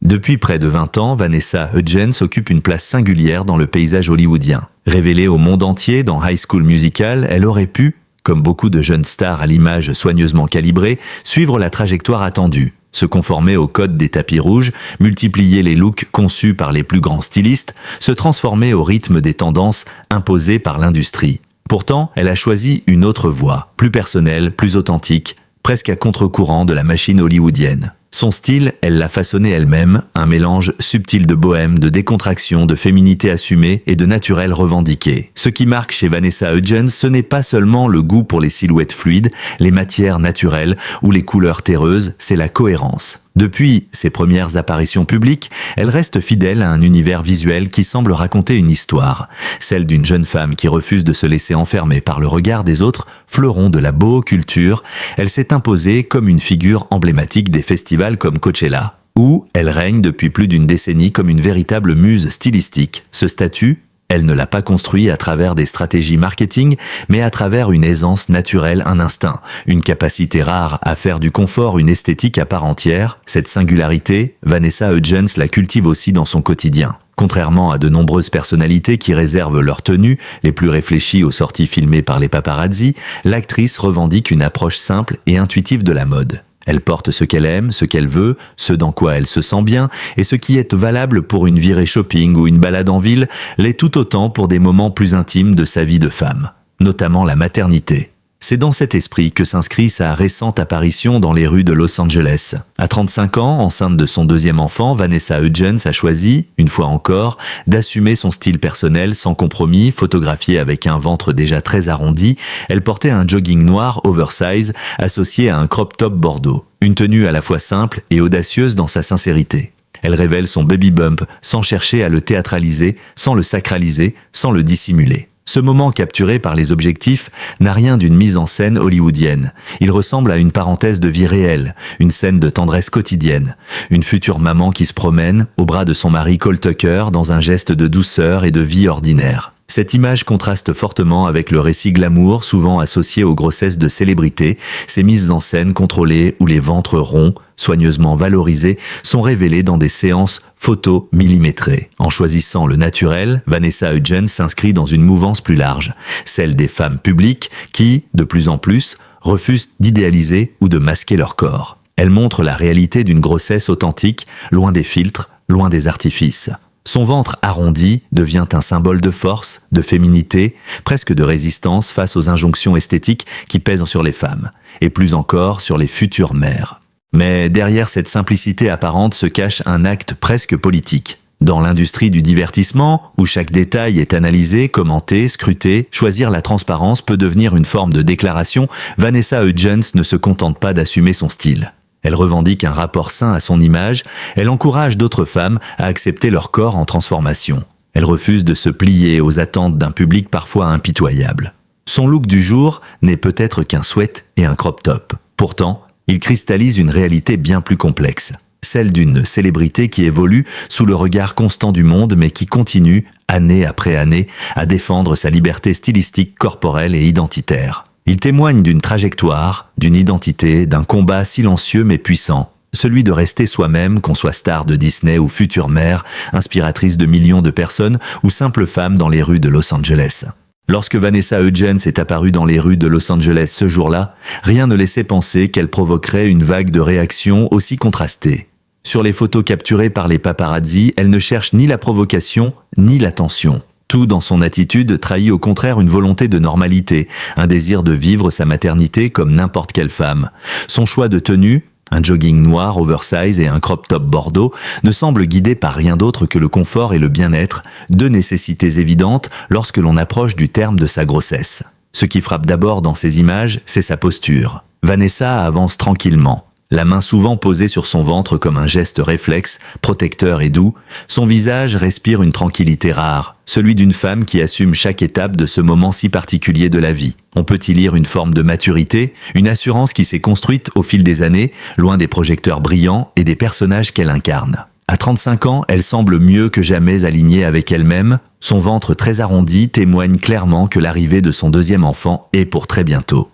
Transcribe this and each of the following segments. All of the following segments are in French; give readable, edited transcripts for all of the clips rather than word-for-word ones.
Depuis près de 20 ans, Vanessa Hudgens occupe une place singulière dans le paysage hollywoodien. Révélée au monde entier dans High School Musical, elle aurait pu, comme beaucoup de jeunes stars à l'image soigneusement calibrée, suivre la trajectoire attendue, se conformer au code des tapis rouges, multiplier les looks conçus par les plus grands stylistes, se transformer au rythme des tendances imposées par l'industrie. Pourtant, elle a choisi une autre voie, plus personnelle, plus authentique, presque à contre-courant de la machine hollywoodienne. Son style, elle l'a façonné elle-même, un mélange subtil de bohème, de décontraction, de féminité assumée et de naturel revendiqué. Ce qui marque chez Vanessa Hudgens, ce n'est pas seulement le goût pour les silhouettes fluides, les matières naturelles ou les couleurs terreuses, c'est la cohérence. Depuis ses premières apparitions publiques, elle reste fidèle à un univers visuel qui semble raconter une histoire, celle d'une jeune femme qui refuse de se laisser enfermer par le regard des autres, fleuron de la beau culture. Elle s'est imposée comme une figure emblématique des festivals comme Coachella, où elle règne depuis plus d'une décennie comme une véritable muse stylistique. Ce statut, elle ne l'a pas construit à travers des stratégies marketing, mais à travers une aisance naturelle, un instinct, une capacité rare à faire du confort une esthétique à part entière. Cette singularité, Vanessa Hudgens la cultive aussi dans son quotidien. Contrairement à de nombreuses personnalités qui réservent leurs tenues, les plus réfléchies aux sorties filmées par les paparazzi, l'actrice revendique une approche simple et intuitive de la mode. Elle porte ce qu'elle aime, ce qu'elle veut, ce dans quoi elle se sent bien, et ce qui est valable pour une virée shopping ou une balade en ville l'est tout autant pour des moments plus intimes de sa vie de femme, notamment la maternité. C'est dans cet esprit que s'inscrit sa récente apparition dans les rues de Los Angeles. À 35 ans, enceinte de son deuxième enfant, Vanessa Hudgens a choisi, une fois encore, d'assumer son style personnel sans compromis. Photographiée avec un ventre déjà très arrondi, elle portait un jogging noir oversize associé à un crop top bordeaux. Une tenue à la fois simple et audacieuse dans sa sincérité. Elle révèle son baby bump sans chercher à le théâtraliser, sans le sacraliser, sans le dissimuler. Ce moment capturé par les objectifs n'a rien d'une mise en scène hollywoodienne. Il ressemble à une parenthèse de vie réelle, une scène de tendresse quotidienne. Une future maman qui se promène, au bras de son mari Cole Tucker, dans un geste de douceur et de vie ordinaire. Cette image contraste fortement avec le récit glamour, souvent associé aux grossesses de célébrités. Ces mises en scène contrôlées où les ventres ronds, soigneusement valorisés, sont révélés dans des séances photos millimétrées. En choisissant le naturel, Vanessa Hudgens s'inscrit dans une mouvance plus large, celle des femmes publiques qui, de plus en plus, refusent d'idéaliser ou de masquer leur corps. Elle montre la réalité d'une grossesse authentique, loin des filtres, loin des artifices. Son ventre arrondi devient un symbole de force, de féminité, presque de résistance face aux injonctions esthétiques qui pèsent sur les femmes, et plus encore sur les futures mères. Mais derrière cette simplicité apparente se cache un acte presque politique. Dans l'industrie du divertissement, où chaque détail est analysé, commenté, scruté, choisir la transparence peut devenir une forme de déclaration, Vanessa Hudgens ne se contente pas d'assumer son style. Elle revendique un rapport sain à son image, elle encourage d'autres femmes à accepter leur corps en transformation. Elle refuse de se plier aux attentes d'un public parfois impitoyable. Son look du jour n'est peut-être qu'un sweat et un crop top. Pourtant, il cristallise une réalité bien plus complexe. Celle d'une célébrité qui évolue sous le regard constant du monde mais qui continue, année après année, à défendre sa liberté stylistique, corporelle et identitaire. Il témoigne d'une trajectoire, d'une identité, d'un combat silencieux mais puissant. Celui de rester soi-même, qu'on soit star de Disney ou future mère, inspiratrice de millions de personnes ou simple femme dans les rues de Los Angeles. Lorsque Vanessa Hudgens est apparue dans les rues de Los Angeles ce jour-là, rien ne laissait penser qu'elle provoquerait une vague de réactions aussi contrastées. Sur les photos capturées par les paparazzi, elle ne cherche ni la provocation, ni l'attention. Tout dans son attitude trahit au contraire une volonté de normalité, un désir de vivre sa maternité comme n'importe quelle femme. Son choix de tenue, un jogging noir oversize et un crop top bordeaux, ne semble guidé par rien d'autre que le confort et le bien-être, deux nécessités évidentes lorsque l'on approche du terme de sa grossesse. Ce qui frappe d'abord dans ces images, c'est sa posture. Vanessa avance tranquillement. La main souvent posée sur son ventre comme un geste réflexe, protecteur et doux, son visage respire une tranquillité rare, celui d'une femme qui assume chaque étape de ce moment si particulier de la vie. On peut y lire une forme de maturité, une assurance qui s'est construite au fil des années, loin des projecteurs brillants et des personnages qu'elle incarne. À 35 ans, elle semble mieux que jamais alignée avec elle-même. Son ventre très arrondi témoigne clairement que l'arrivée de son deuxième enfant est pour très bientôt.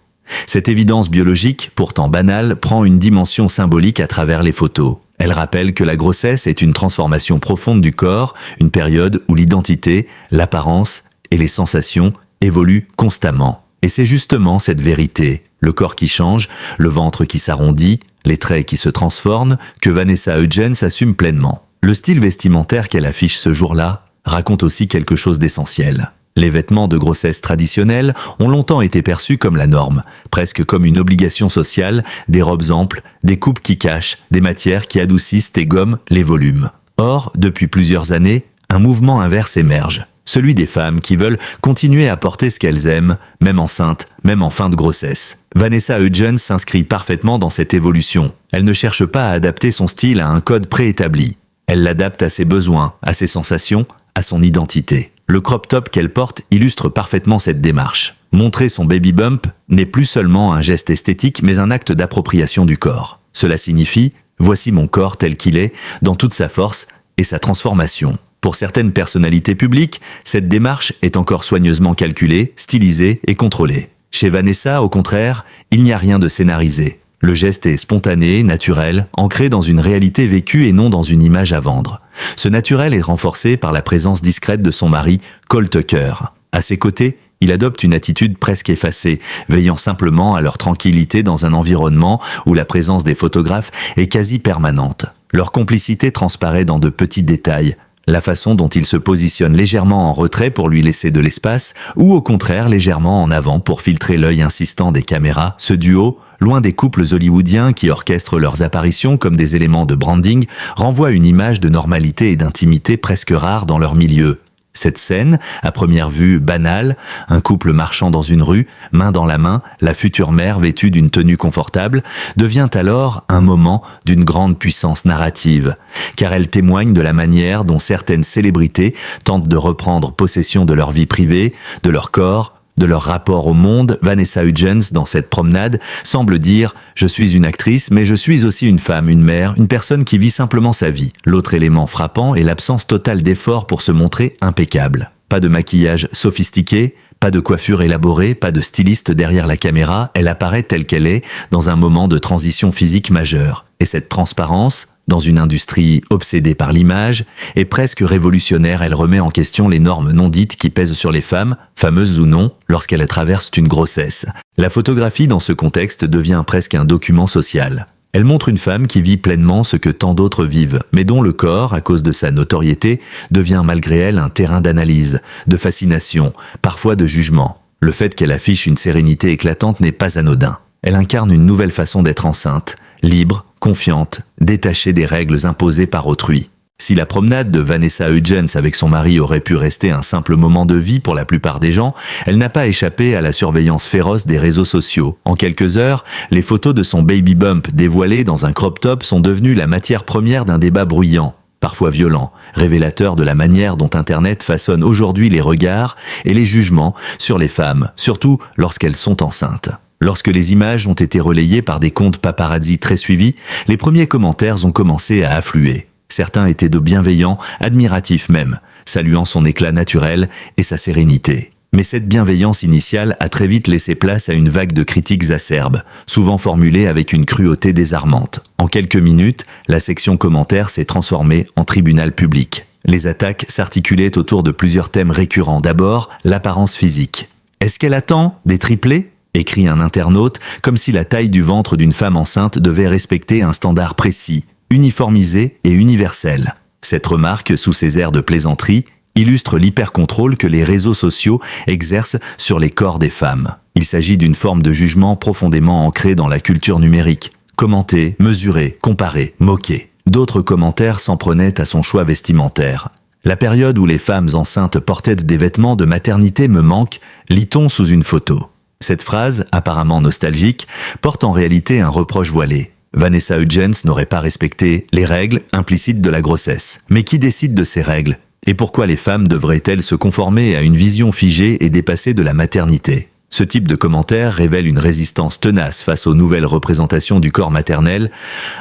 Cette évidence biologique, pourtant banale, prend une dimension symbolique à travers les photos. Elle rappelle que la grossesse est une transformation profonde du corps, une période où l'identité, l'apparence et les sensations évoluent constamment. Et c'est justement cette vérité, le corps qui change, le ventre qui s'arrondit, les traits qui se transforment, que Vanessa Hudgens assume pleinement. Le style vestimentaire qu'elle affiche ce jour-là raconte aussi quelque chose d'essentiel. Les vêtements de grossesse traditionnels ont longtemps été perçus comme la norme, presque comme une obligation sociale, des robes amples, des coupes qui cachent, des matières qui adoucissent et gomment les volumes. Or, depuis plusieurs années, un mouvement inverse émerge, celui des femmes qui veulent continuer à porter ce qu'elles aiment, même enceintes, même en fin de grossesse. Vanessa Hudgens s'inscrit parfaitement dans cette évolution. Elle ne cherche pas à adapter son style à un code préétabli. Elle l'adapte à ses besoins, à ses sensations, à son identité. Le crop top qu'elle porte illustre parfaitement cette démarche. Montrer son baby bump n'est plus seulement un geste esthétique, mais un acte d'appropriation du corps. Cela signifie « voici mon corps tel qu'il est, dans toute sa force et sa transformation ». Pour certaines personnalités publiques, cette démarche est encore soigneusement calculée, stylisée et contrôlée. Chez Vanessa, au contraire, il n'y a rien de scénarisé. Le geste est spontané, naturel, ancré dans une réalité vécue et non dans une image à vendre. Ce naturel est renforcé par la présence discrète de son mari, Cole Tucker. À ses côtés, il adopte une attitude presque effacée, veillant simplement à leur tranquillité dans un environnement où la présence des photographes est quasi permanente. Leur complicité transparaît dans de petits détails. La façon dont il se positionne légèrement en retrait pour lui laisser de l'espace, ou au contraire légèrement en avant pour filtrer l'œil insistant des caméras, ce duo, loin des couples hollywoodiens qui orchestrent leurs apparitions comme des éléments de branding, renvoie une image de normalité et d'intimité presque rare dans leur milieu. Cette scène, à première vue banale, un couple marchant dans une rue, main dans la main, la future mère vêtue d'une tenue confortable, devient alors un moment d'une grande puissance narrative, car elle témoigne de la manière dont certaines célébrités tentent de reprendre possession de leur vie privée, de leur corps, de leur rapport au monde. Vanessa Hudgens, dans cette promenade, semble dire « Je suis une actrice, mais je suis aussi une femme, une mère, une personne qui vit simplement sa vie ». L'autre élément frappant est l'absence totale d'effort pour se montrer impeccable. Pas de maquillage sophistiqué, pas de coiffure élaborée, pas de styliste derrière la caméra, elle apparaît telle qu'elle est, dans un moment de transition physique majeure. Et cette transparence, dans une industrie obsédée par l'image, est presque révolutionnaire. Elle remet en question les normes non dites qui pèsent sur les femmes, fameuses ou non, lorsqu'elles traversent une grossesse. La photographie dans ce contexte devient presque un document social. Elle montre une femme qui vit pleinement ce que tant d'autres vivent, mais dont le corps, à cause de sa notoriété, devient malgré elle un terrain d'analyse, de fascination, parfois de jugement. Le fait qu'elle affiche une sérénité éclatante n'est pas anodin. Elle incarne une nouvelle façon d'être enceinte, libre, confiante, détachée des règles imposées par autrui. Si la promenade de Vanessa Hudgens avec son mari aurait pu rester un simple moment de vie pour la plupart des gens, elle n'a pas échappé à la surveillance féroce des réseaux sociaux. En quelques heures, les photos de son baby bump dévoilées dans un crop top sont devenues la matière première d'un débat bruyant, parfois violent, révélateur de la manière dont Internet façonne aujourd'hui les regards et les jugements sur les femmes, surtout lorsqu'elles sont enceintes. Lorsque les images ont été relayées par des comptes paparazzi très suivis, les premiers commentaires ont commencé à affluer. Certains étaient de bienveillants, admiratifs même, saluant son éclat naturel et sa sérénité. Mais cette bienveillance initiale a très vite laissé place à une vague de critiques acerbes, souvent formulées avec une cruauté désarmante. En quelques minutes, la section commentaires s'est transformée en tribunal public. Les attaques s'articulaient autour de plusieurs thèmes récurrents. D'abord, l'apparence physique. Est-ce qu'elle attend des triplés ? Écrit un internaute, comme si la taille du ventre d'une femme enceinte devait respecter un standard précis, uniformisé et universel. Cette remarque, sous ses airs de plaisanterie, illustre l'hypercontrôle que les réseaux sociaux exercent sur les corps des femmes. Il s'agit d'une forme de jugement profondément ancrée dans la culture numérique. Commenter, mesurer, comparer, moquer. D'autres commentaires s'en prenaient à son choix vestimentaire. La période où les femmes enceintes portaient des vêtements de maternité me manque, lit-on sous une photo. Cette phrase, apparemment nostalgique, porte en réalité un reproche voilé. Vanessa Hudgens n'aurait pas respecté les règles implicites de la grossesse. Mais qui décide de ces règles ? Et pourquoi les femmes devraient-elles se conformer à une vision figée et dépassée de la maternité ? Ce type de commentaire révèle une résistance tenace face aux nouvelles représentations du corps maternel,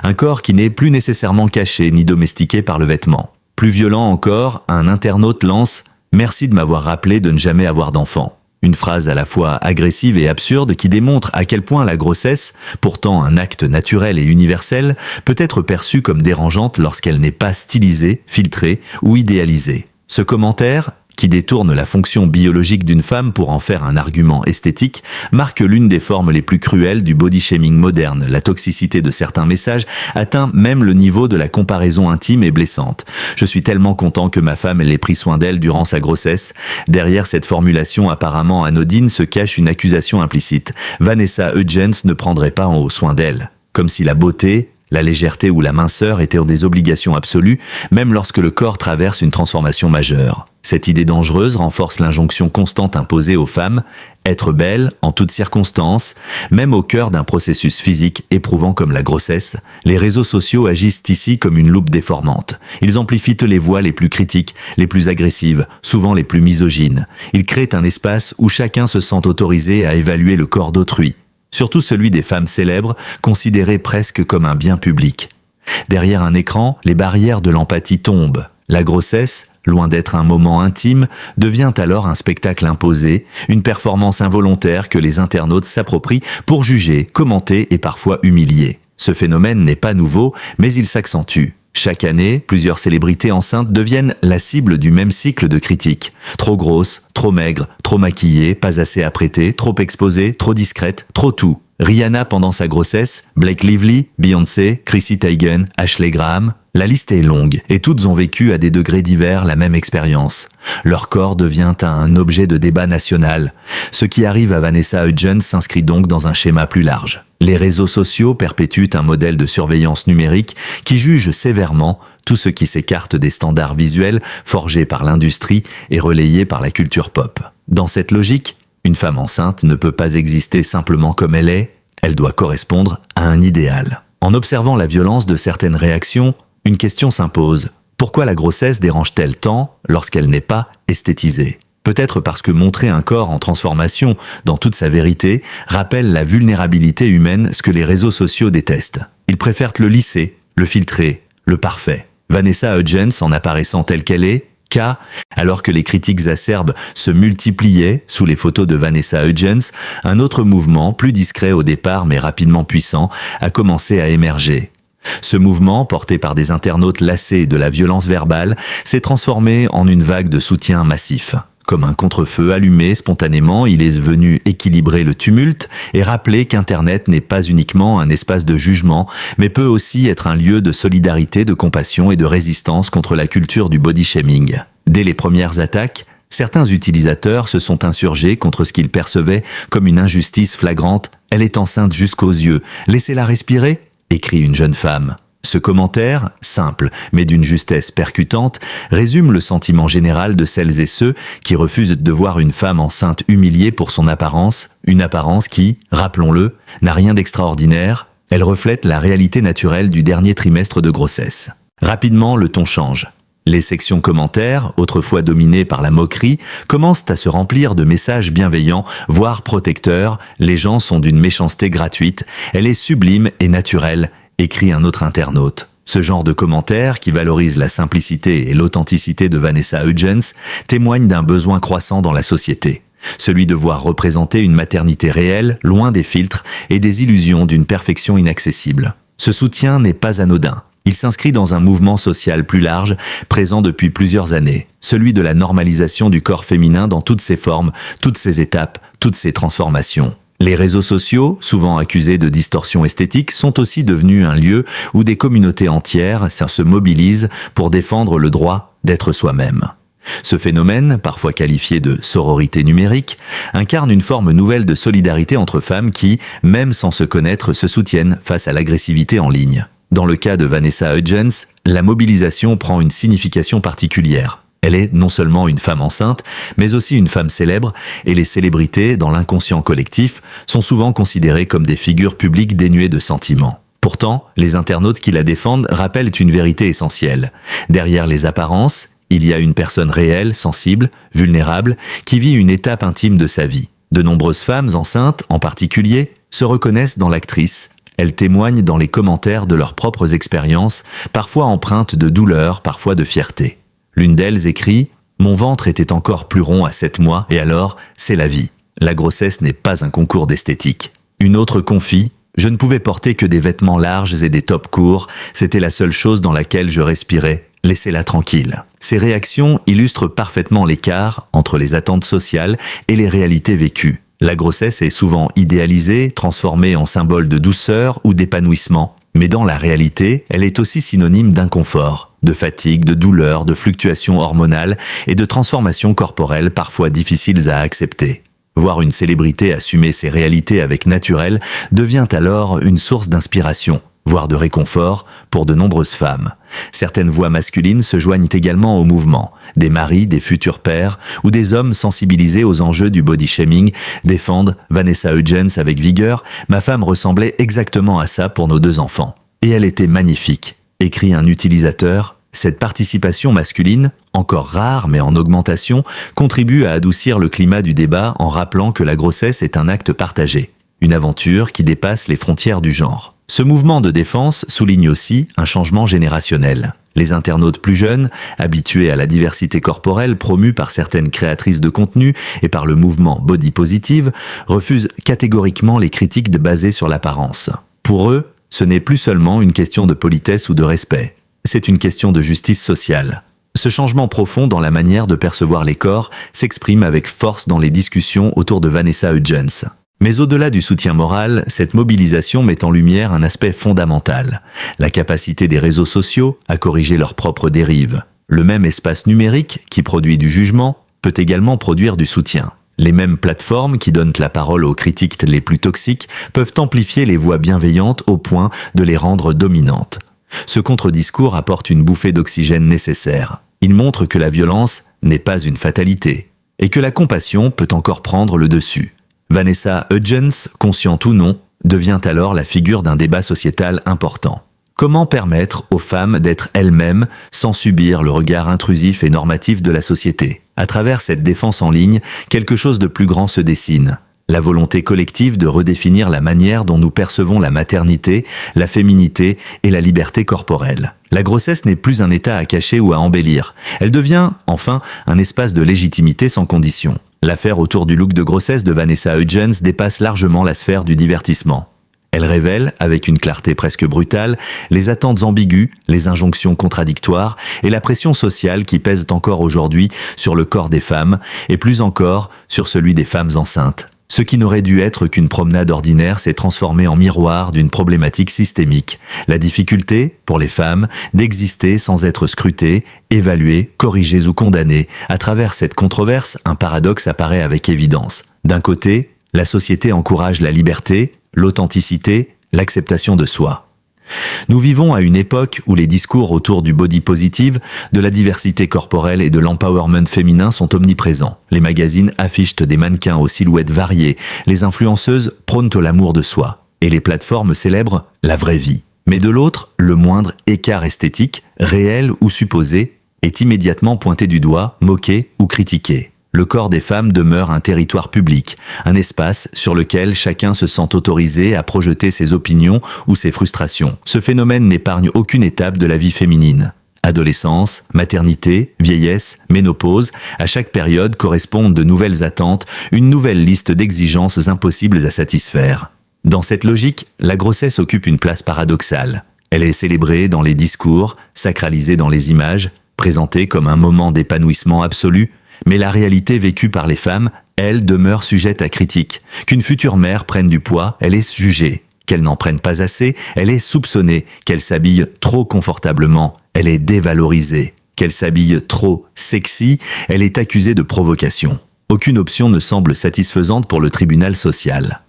un corps qui n'est plus nécessairement caché ni domestiqué par le vêtement. Plus violent encore, un internaute lance « Merci de m'avoir rappelé de ne jamais avoir d'enfant ». Une phrase à la fois agressive et absurde qui démontre à quel point la grossesse, pourtant un acte naturel et universel, peut être perçue comme dérangeante lorsqu'elle n'est pas stylisée, filtrée ou idéalisée. Ce commentaire, qui détourne la fonction biologique d'une femme pour en faire un argument esthétique, marque l'une des formes les plus cruelles du body shaming moderne. La toxicité de certains messages atteint même le niveau de la comparaison intime et blessante. Je suis tellement content que ma femme ait pris soin d'elle durant sa grossesse. Derrière cette formulation apparemment anodine se cache une accusation implicite. Vanessa Hudgens ne prendrait pas en haut soin d'elle. Comme si la beauté, la légèreté ou la minceur étaient des obligations absolues, même lorsque le corps traverse une transformation majeure. Cette idée dangereuse renforce l'injonction constante imposée aux femmes, être belle en toutes circonstances, même au cœur d'un processus physique éprouvant comme la grossesse. Les réseaux sociaux agissent ici comme une loupe déformante. Ils amplifient les voix les plus critiques, les plus agressives, souvent les plus misogynes. Ils créent un espace où chacun se sent autorisé à évaluer le corps d'autrui, surtout celui des femmes célèbres, considérées presque comme un bien public. Derrière un écran, les barrières de l'empathie tombent. La grossesse, loin d'être un moment intime, devient alors un spectacle imposé, une performance involontaire que les internautes s'approprient pour juger, commenter et parfois humilier. Ce phénomène n'est pas nouveau, mais il s'accentue. Chaque année, plusieurs célébrités enceintes deviennent la cible du même cycle de critiques. Trop grosses, trop maigres, trop maquillées, pas assez apprêtées, trop exposées, trop discrètes, trop tout. Rihanna pendant sa grossesse, Blake Lively, Beyoncé, Chrissy Teigen, Ashley Graham, la liste est longue et toutes ont vécu à des degrés divers la même expérience. Leur corps devient un objet de débat national. Ce qui arrive à Vanessa Hudgens s'inscrit donc dans un schéma plus large. Les réseaux sociaux perpétuent un modèle de surveillance numérique qui juge sévèrement tout ce qui s'écarte des standards visuels forgés par l'industrie et relayés par la culture pop. Dans cette logique, une femme enceinte ne peut pas exister simplement comme elle doit correspondre à un idéal. En observant la violence de certaines réactions, une question s'impose. Pourquoi la grossesse dérange-t-elle tant lorsqu'elle n'est pas esthétisée ? Peut-être parce que montrer un corps en transformation dans toute sa vérité rappelle la vulnérabilité humaine, ce que les réseaux sociaux détestent. Ils préfèrent le lisser, le filtrer, le parfait. Vanessa Hudgens, en apparaissant telle qu'elle est, alors que les critiques acerbes se multipliaient sous les photos de Vanessa Hudgens, un autre mouvement, plus discret au départ mais rapidement puissant, a commencé à émerger. Ce mouvement, porté par des internautes lassés de la violence verbale, s'est transformé en une vague de soutien massif. Comme un contre-feu allumé spontanément, il est venu équilibrer le tumulte et rappeler qu'Internet n'est pas uniquement un espace de jugement, mais peut aussi être un lieu de solidarité, de compassion et de résistance contre la culture du body shaming. Dès les premières attaques, certains utilisateurs se sont insurgés contre ce qu'ils percevaient comme une injustice flagrante. « Elle est enceinte jusqu'aux yeux, laissez-la respirer », écrit une jeune femme. Ce commentaire, simple mais d'une justesse percutante, résume le sentiment général de celles et ceux qui refusent de voir une femme enceinte humiliée pour son apparence, une apparence qui, rappelons-le, n'a rien d'extraordinaire, elle reflète la réalité naturelle du dernier trimestre de grossesse. Rapidement, le ton change. Les sections commentaires, autrefois dominées par la moquerie, commencent à se remplir de messages bienveillants, voire protecteurs. Les gens sont d'une méchanceté gratuite, elle est sublime et naturelle, écrit un autre internaute. Ce genre de commentaires, qui valorise la simplicité et l'authenticité de Vanessa Hudgens, témoigne d'un besoin croissant dans la société. Celui de voir représenter une maternité réelle, loin des filtres et des illusions d'une perfection inaccessible. Ce soutien n'est pas anodin. Il s'inscrit dans un mouvement social plus large, présent depuis plusieurs années, celui de la normalisation du corps féminin dans toutes ses formes, toutes ses étapes, toutes ses transformations. Les réseaux sociaux, souvent accusés de distorsion esthétique, sont aussi devenus un lieu où des communautés entières se mobilisent pour défendre le droit d'être soi-même. Ce phénomène, parfois qualifié de sororité numérique, incarne une forme nouvelle de solidarité entre femmes qui, même sans se connaître, se soutiennent face à l'agressivité en ligne. Dans le cas de Vanessa Hudgens, la mobilisation prend une signification particulière. Elle est non seulement une femme enceinte, mais aussi une femme célèbre, et les célébrités, dans l'inconscient collectif, sont souvent considérées comme des figures publiques dénuées de sentiments. Pourtant, les internautes qui la défendent rappellent une vérité essentielle. Derrière les apparences, il y a une personne réelle, sensible, vulnérable, qui vit une étape intime de sa vie. De nombreuses femmes enceintes, en particulier, se reconnaissent dans l'actrice. Elles témoignent dans les commentaires de leurs propres expériences, parfois empreintes de douleur, parfois de fierté. L'une d'elles écrit « Mon ventre était encore plus rond à 7 mois et alors, c'est la vie. La grossesse n'est pas un concours d'esthétique. Une autre confie, je ne pouvais porter que des vêtements larges et des tops courts, c'était la seule chose dans laquelle je respirais. Laissez-la tranquille. Ces réactions illustrent parfaitement l'écart entre les attentes sociales et les réalités vécues. La grossesse est souvent idéalisée, transformée en symbole de douceur ou d'épanouissement. Mais dans la réalité, elle est aussi synonyme d'inconfort, de fatigue, de douleur, de fluctuations hormonales et de transformations corporelles parfois difficiles à accepter. Voir une célébrité assumer ces réalités avec naturel devient alors une source d'inspiration, voire de réconfort pour de nombreuses femmes. Certaines voix masculines se joignent également au mouvement. Des maris, des futurs pères ou des hommes sensibilisés aux enjeux du body shaming défendent Vanessa Hudgens avec vigueur. Ma femme ressemblait exactement à ça pour nos 2 enfants. Et elle était magnifique, écrit un utilisateur. Cette participation masculine, encore rare mais en augmentation, contribue à adoucir le climat du débat en rappelant que la grossesse est un acte partagé, une aventure qui dépasse les frontières du genre. Ce mouvement de défense souligne aussi un changement générationnel. Les internautes plus jeunes, habitués à la diversité corporelle promue par certaines créatrices de contenu et par le mouvement body positive, refusent catégoriquement les critiques basées sur l'apparence. Pour eux, ce n'est plus seulement une question de politesse ou de respect. C'est une question de justice sociale. Ce changement profond dans la manière de percevoir les corps s'exprime avec force dans les discussions autour de Vanessa Hudgens. Mais au-delà du soutien moral, cette mobilisation met en lumière un aspect fondamental, la capacité des réseaux sociaux à corriger leurs propres dérives. Le même espace numérique qui produit du jugement peut également produire du soutien. Les mêmes plateformes qui donnent la parole aux critiques les plus toxiques peuvent amplifier les voix bienveillantes au point de les rendre dominantes. Ce contre-discours apporte une bouffée d'oxygène nécessaire. Il montre que la violence n'est pas une fatalité et que la compassion peut encore prendre le dessus. Vanessa Hudgens, consciente ou non, devient alors la figure d'un débat sociétal important. Comment permettre aux femmes d'être elles-mêmes sans subir le regard intrusif et normatif de la société ? À travers cette défense en ligne, quelque chose de plus grand se dessine. La volonté collective de redéfinir la manière dont nous percevons la maternité, la féminité et la liberté corporelle. La grossesse n'est plus un état à cacher ou à embellir. Elle devient, enfin, un espace de légitimité sans condition. L'affaire autour du look de grossesse de Vanessa Hudgens dépasse largement la sphère du divertissement. Elle révèle, avec une clarté presque brutale, les attentes ambiguës, les injonctions contradictoires et la pression sociale qui pèsent encore aujourd'hui sur le corps des femmes et plus encore sur celui des femmes enceintes. Ce qui n'aurait dû être qu'une promenade ordinaire s'est transformé en miroir d'une problématique systémique. La difficulté, pour les femmes, d'exister sans être scrutées, évaluées, corrigées ou condamnées. À travers cette controverse, un paradoxe apparaît avec évidence. D'un côté, la société encourage la liberté, l'authenticité, l'acceptation de soi. Nous vivons à une époque où les discours autour du body positive, de la diversité corporelle et de l'empowerment féminin sont omniprésents. Les magazines affichent des mannequins aux silhouettes variées, les influenceuses prônent l'amour de soi, et les plateformes célèbrent la vraie vie. Mais de l'autre, le moindre écart esthétique, réel ou supposé, est immédiatement pointé du doigt, moqué ou critiqué. Le corps des femmes demeure un territoire public, un espace sur lequel chacun se sent autorisé à projeter ses opinions ou ses frustrations. Ce phénomène n'épargne aucune étape de la vie féminine. Adolescence, maternité, vieillesse, ménopause, à chaque période correspondent de nouvelles attentes, une nouvelle liste d'exigences impossibles à satisfaire. Dans cette logique, la grossesse occupe une place paradoxale. Elle est célébrée dans les discours, sacralisée dans les images, présentée comme un moment d'épanouissement absolu, mais la réalité vécue par les femmes, elle, demeure sujette à critique. Qu'une future mère prenne du poids, elle est jugée. Qu'elle n'en prenne pas assez, elle est soupçonnée. Qu'elle s'habille trop confortablement, elle est dévalorisée. Qu'elle s'habille trop sexy, elle est accusée de provocation. Aucune option ne semble satisfaisante pour le tribunal social.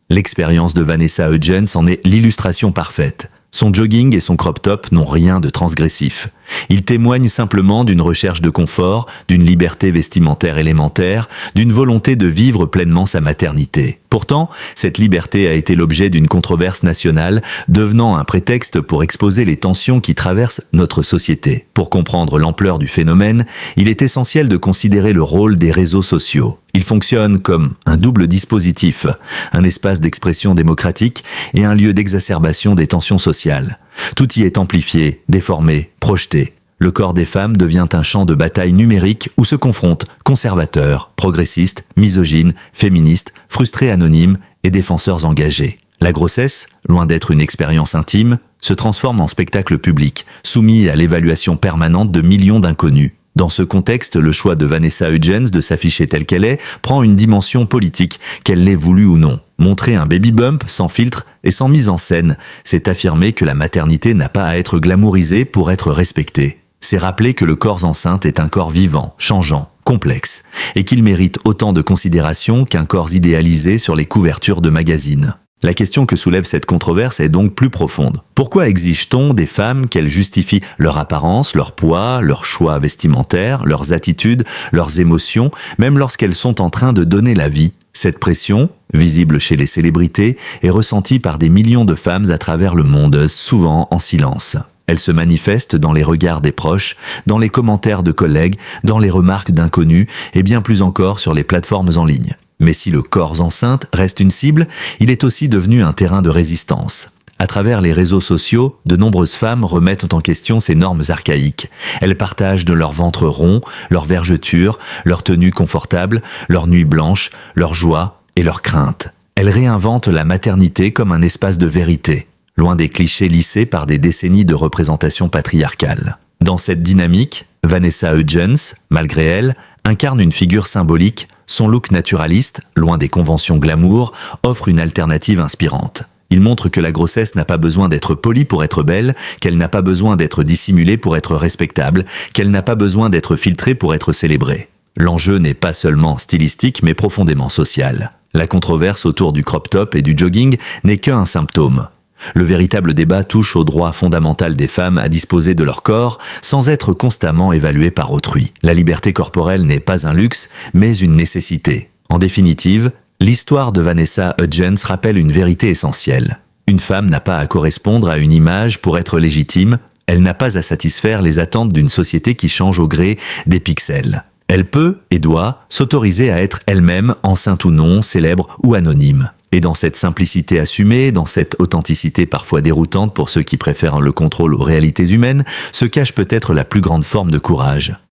L'expérience de Vanessa Hudgens en est l'illustration parfaite. Son jogging et son crop top n'ont rien de transgressif. Ils témoignent simplement d'une recherche de confort, d'une liberté vestimentaire élémentaire, d'une volonté de vivre pleinement sa maternité. Pourtant, cette liberté a été l'objet d'une controverse nationale, devenant un prétexte pour exposer les tensions qui traversent notre société. Pour comprendre l'ampleur du phénomène, il est essentiel de considérer le rôle des réseaux sociaux. Ils fonctionnent comme un double dispositif, un espace d'expression démocratique et un lieu d'exacerbation des tensions sociales. Tout y est amplifié, déformé, projeté. Le corps des femmes devient un champ de bataille numérique où se confrontent conservateurs, progressistes, misogynes, féministes, frustrés anonymes et défenseurs engagés. La grossesse, loin d'être une expérience intime, se transforme en spectacle public, soumis à l'évaluation permanente de millions d'inconnus. Dans ce contexte, le choix de Vanessa Hudgens de s'afficher telle qu'elle est prend une dimension politique, qu'elle l'ait voulu ou non. Montrer un baby bump sans filtre et sans mise en scène, c'est affirmer que la maternité n'a pas à être glamourisée pour être respectée. C'est rappeler que le corps enceinte est un corps vivant, changeant, complexe, et qu'il mérite autant de considération qu'un corps idéalisé sur les couvertures de magazines. La question que soulève cette controverse est donc plus profonde. Pourquoi exige-t-on des femmes qu'elles justifient leur apparence, leur poids, leurs choix vestimentaires, leurs attitudes, leurs émotions, même lorsqu'elles sont en train de donner la vie? Cette pression, visible chez les célébrités, est ressentie par des millions de femmes à travers le monde, souvent en silence. Elle se manifeste dans les regards des proches, dans les commentaires de collègues, dans les remarques d'inconnus et bien plus encore sur les plateformes en ligne. Mais si le corps enceinte reste une cible, il est aussi devenu un terrain de résistance. À travers les réseaux sociaux, de nombreuses femmes remettent en question ces normes archaïques. Elles partagent de leur ventre rond, leur vergeture, leur tenue confortable, leur nuit blanche, leur joie et leurs craintes. Elles réinventent la maternité comme un espace de vérité, loin des clichés lissés par des décennies de représentation patriarcale. Dans cette dynamique, Vanessa Hudgens, malgré elle, incarne une figure symbolique. Son look naturaliste, loin des conventions glamour, offre une alternative inspirante. Il montre que la grossesse n'a pas besoin d'être polie pour être belle, qu'elle n'a pas besoin d'être dissimulée pour être respectable, qu'elle n'a pas besoin d'être filtrée pour être célébrée. L'enjeu n'est pas seulement stylistique mais profondément social. La controverse autour du crop top et du jogging n'est qu'un symptôme. Le véritable débat touche au droit fondamental des femmes à disposer de leur corps sans être constamment évalué par autrui. La liberté corporelle n'est pas un luxe, mais une nécessité. En définitive, l'histoire de Vanessa Hudgens rappelle une vérité essentielle. Une femme n'a pas à correspondre à une image pour être légitime, elle n'a pas à satisfaire les attentes d'une société qui change au gré des pixels. Elle peut et doit s'autoriser à être elle-même, enceinte ou non, célèbre ou anonyme. Et dans cette simplicité assumée, dans cette authenticité parfois déroutante pour ceux qui préfèrent le contrôle aux réalités humaines, se cache peut-être la plus grande forme de courage.